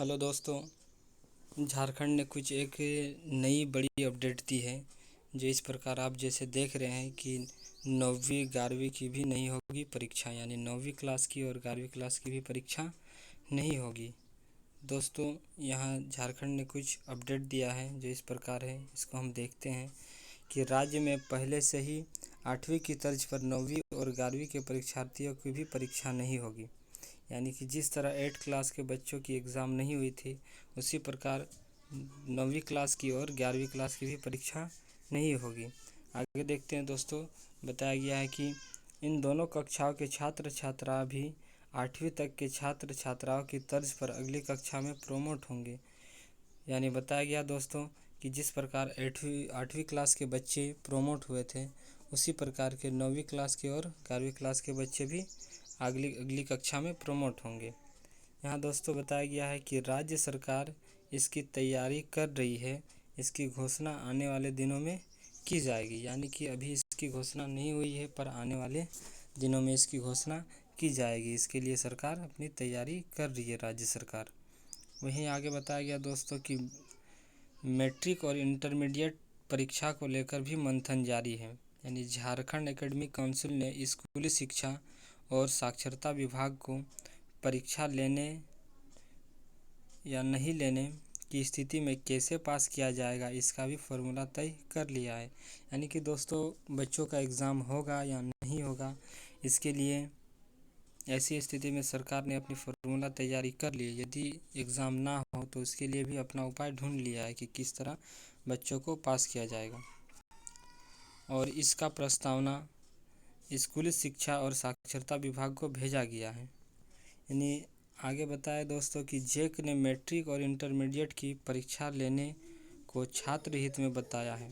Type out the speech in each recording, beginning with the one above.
Hello दोस्तों। झारखंड ने कुछ एक नई बड़ी अपडेट दी है। जो इस प्रकार आप जैसे देख रहे हैं कि 9वीं 11वीं की भी नहीं होगी परीक्षा, यानी 9वीं क्लास की और 11वीं क्लास की भी परीक्षा नहीं होगी। दोस्तों, यहाँ झारखंड ने कुछ अपडेट दिया है जो इस प्रकार है। इसको हम देखते हैं कि राज्य में पहले से ही 8वीं की तर्ज पर 9वीं और 11वीं के परीक्षार्थियों की भी परीक्षा नहीं होगी। यानी कि जिस तरह 8 क्लास के बच्चों की एग्ज़ाम नहीं हुई थी, उसी प्रकार 9वीं क्लास की और 11वीं क्लास की भी परीक्षा नहीं होगी। आगे देखते हैं दोस्तों। बताया गया है कि इन दोनों कक्षाओं के छात्र छात्रा भी 8वीं तक के छात्र छात्राओं की तर्ज पर अगली कक्षा में प्रोमोट होंगे। यानी बताया गया दोस्तों कि जिस प्रकार 8वीं क्लास के बच्चे प्रोमोट हुए थे, उसी प्रकार के 9वीं क्लास के और 11वीं क्लास के बच्चे भी अगली अगली कक्षा में प्रमोट होंगे। यहाँ दोस्तों बताया गया है कि राज्य सरकार इसकी तैयारी कर रही है। इसकी घोषणा आने वाले दिनों में की जाएगी। यानी कि अभी इसकी घोषणा नहीं हुई है, पर आने वाले दिनों में इसकी घोषणा की जाएगी। इसके लिए सरकार अपनी तैयारी कर रही है, राज्य सरकार। वहीं आगे बताया गया दोस्तों कि मैट्रिक और इंटरमीडिएट परीक्षा को लेकर भी मंथन जारी है। यानी झारखंड एकेडमिक काउंसिल ने स्कूली शिक्षा और साक्षरता विभाग को परीक्षा लेने या नहीं लेने की स्थिति में कैसे पास किया जाएगा, इसका भी फॉर्मूला तय कर लिया है। यानी कि दोस्तों, बच्चों का एग्ज़ाम होगा या नहीं होगा, इसके लिए ऐसी स्थिति में सरकार ने अपनी फॉर्मूला तैयारी कर ली है। यदि एग्ज़ाम ना हो तो उसके लिए भी अपना उपाय ढूंढ लिया है कि किस तरह बच्चों को पास किया जाएगा। और इसका प्रस्तावना स्कूली शिक्षा और साक्षरता विभाग को भेजा गया है। यानी आगे बताया दोस्तों कि जेक ने मैट्रिक और इंटरमीडिएट की परीक्षा लेने को छात्र हित में बताया है।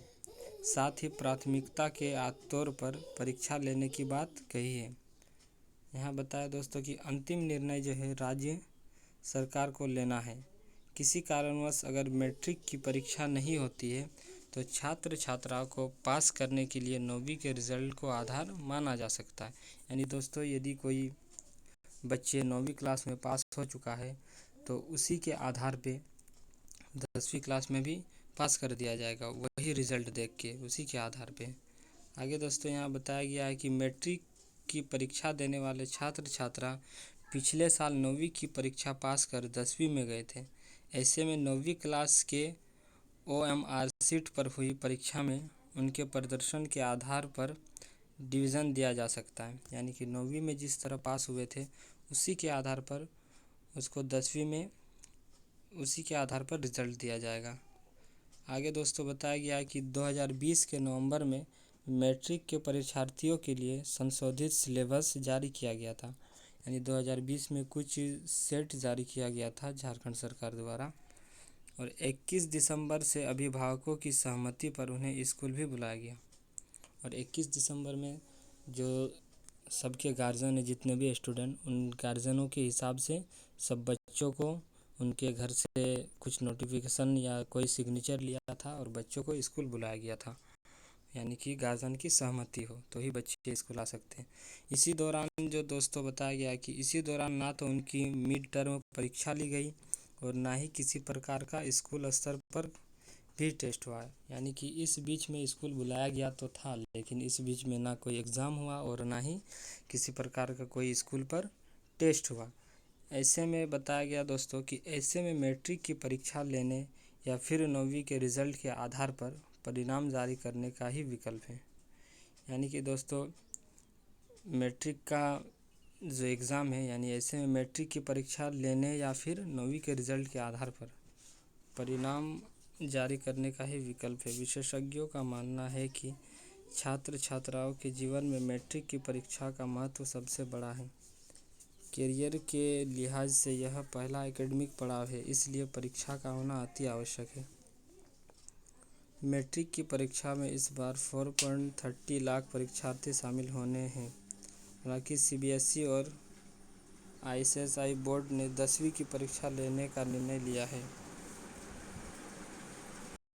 साथ ही प्राथमिकता के तौर पर परीक्षा लेने की बात कही है। यहाँ बताया दोस्तों कि अंतिम निर्णय जो है राज्य सरकार को लेना है। किसी कारणवश अगर मैट्रिक की परीक्षा नहीं होती है तो छात्र छात्राओं को पास करने के लिए 9वीं के रिज़ल्ट को आधार माना जा सकता है। यानी दोस्तों, यदि कोई बच्चे 9वीं क्लास में पास हो चुका है तो उसी के आधार पे 10वीं क्लास में भी पास कर दिया जाएगा, वही रिज़ल्ट देख के, उसी के आधार पे। आगे दोस्तों यहाँ बताया गया है कि मैट्रिक की परीक्षा देने वाले छात्र छात्रा पिछले साल 9वीं की परीक्षा पास कर 10वीं में गए थे। ऐसे में 9वीं क्लास के OMR सीट पर हुई परीक्षा में उनके प्रदर्शन के आधार पर डिवीज़न दिया जा सकता है। यानी कि 9वीं में जिस तरह पास हुए थे, उसी के आधार पर उसको 10वीं में उसी के आधार पर रिज़ल्ट दिया जाएगा। आगे दोस्तों बताया गया है कि 2020 के नवंबर में मैट्रिक के परीक्षार्थियों के लिए संशोधित सिलेबस जारी किया गया था। यानी 2020 में कुछ सेट जारी किया गया था झारखंड सरकार द्वारा, और 21 दिसंबर से अभिभावकों की सहमति पर उन्हें स्कूल भी बुलाया गया। और 21 दिसंबर में जो सबके गार्जियन है, जितने भी स्टूडेंट, उन गार्जियनों के हिसाब से सब बच्चों को उनके घर से कुछ नोटिफिकेशन या कोई सिग्नेचर लिया था और बच्चों को स्कूल बुलाया गया था। यानी कि गार्जियन की सहमति हो तो ही बच्चे स्कूल आ सकते हैं। इसी दौरान जो दोस्तों बताया गया कि इसी दौरान ना तो उनकी मिड टर्म परीक्षा ली गई और ना ही किसी प्रकार का स्कूल स्तर पर भी टेस्ट हुआ। यानी कि इस बीच में स्कूल बुलाया गया तो था, लेकिन इस बीच में ना कोई एग्ज़ाम हुआ और ना ही किसी प्रकार का कोई स्कूल पर टेस्ट हुआ। ऐसे में बताया गया दोस्तों कि ऐसे में मैट्रिक की परीक्षा लेने या फिर 9वीं के रिज़ल्ट के आधार पर परिणाम जारी करने का ही विकल्प है। यानी कि दोस्तों, मैट्रिक का जो एग्ज़ाम है, यानी ऐसे में मैट्रिक की परीक्षा लेने या फिर 9वीं के रिज़ल्ट के आधार पर परिणाम जारी करने का ही विकल्प है। विशेषज्ञों का मानना है कि छात्र छात्राओं के जीवन में मैट्रिक की परीक्षा का महत्व सबसे बड़ा है। करियर के लिहाज से यह पहला एकेडमिक पड़ाव है, इसलिए परीक्षा का होना अति आवश्यक है। मैट्रिक की परीक्षा में इस बार 4.30 लाख परीक्षार्थी शामिल होने हैं। हालांकि CBSE और ICSI बोर्ड ने 10वीं की परीक्षा लेने का निर्णय लिया है।